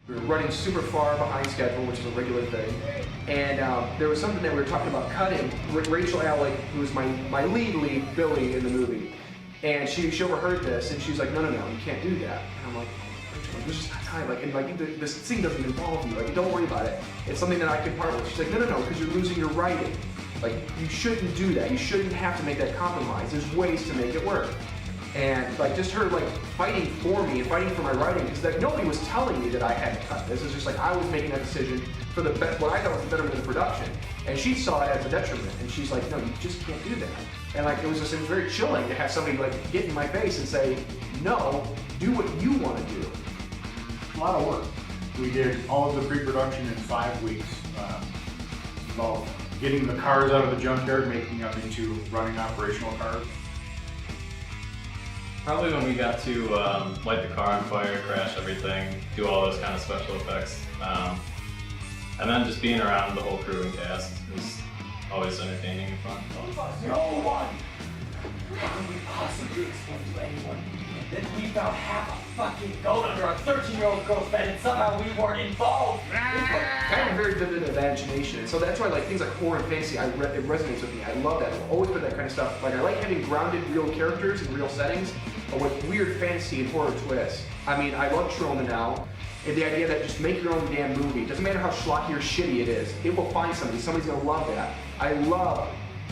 We were running super far behind schedule, which is a regular thing, and there was something that we were talking about cutting. Rachel Alec, who was my lead Billy in the movie, and she overheard this, and she was like, no, you can't do that. And I'm like, Rachel, there's just not time. This scene doesn't involve you. Don't worry about it. It's something that I can part with. She's like, no, because you're losing your writing. You shouldn't do that. You shouldn't have to make that compromise. There's ways to make it work. And just her fighting for me and fighting for my writing, because nobody was telling me that I had to cut this. It's just I was making that decision for what I thought was the betterment of the production. And she saw it as a detriment, and she's like, no, you just can't do that. And it was very chilling to have somebody get in my face and say, no, do what you want to do. A lot of work. We did all of the pre-production in 5 weeks. About getting the cars out of the junkyard, making them into running operational cars. Probably when we got to light the car on fire, crash everything, do all those kind of special effects. And then just being around the whole crew and cast was always entertaining and fun. No one! How can we possibly explain to anyone that we found half a fucking goat under a 13-year-old girl's bed and somehow we weren't involved? I have a very vivid imagination, so that's why things like horror and fantasy, it resonates with me. I love that. I've always put that kind of stuff. I like having grounded real characters and real settings, but with weird fantasy and horror twists. I love Troma now. And the idea that just make your own damn movie. It doesn't matter how schlocky or shitty it is. It will find somebody. Somebody's gonna love that. I love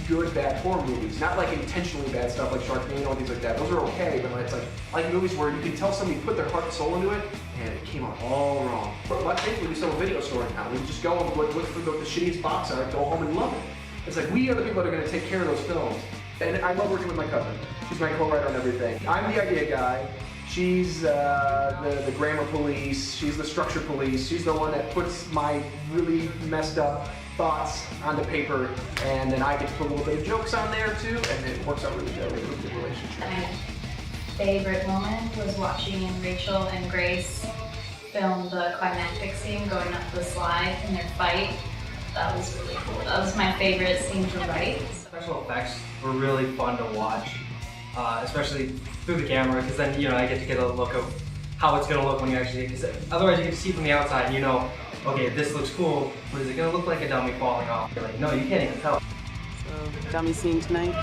good, bad horror movies. Not intentionally bad stuff like Sharknado and things like that. Those are okay, but it's like movies where you can tell somebody put their heart and soul into it, and it came out all wrong. But thankfully we still have a video store now. We can just go and look for the shittiest box art, go home and love it. It's we are the people that are gonna take care of those films. And I love working with my cousin. She's my co-writer on everything. I'm the idea guy. She's the grammar police. She's the structure police. She's the one that puts my really messed up thoughts onto paper, and then I get to put a little bit of jokes on there too, and it works out really good. We have a good relationship. My favorite moment was watching Rachel and Grace film the climactic scene going up the slide in their fight. That was really cool. That was my favorite scene to write. Special effects were really fun to watch, especially through the camera, because then I get to get a look of how it's gonna look when you actually. Because otherwise, you get to see from the outside, and okay, this looks cool, but is it gonna look like a dummy falling off? You're like, no, you can't even tell. So, dummy scene tonight?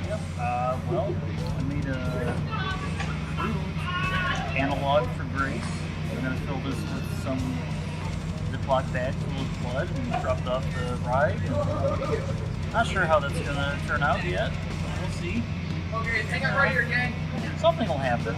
Yep. Well, I made a crude analog for Grace. I'm gonna fill this with some Ziploc bag full of blood and dropped off the ride. Not sure how that's gonna turn out yet. We'll see. Okay, take it right here, gang. Something will happen.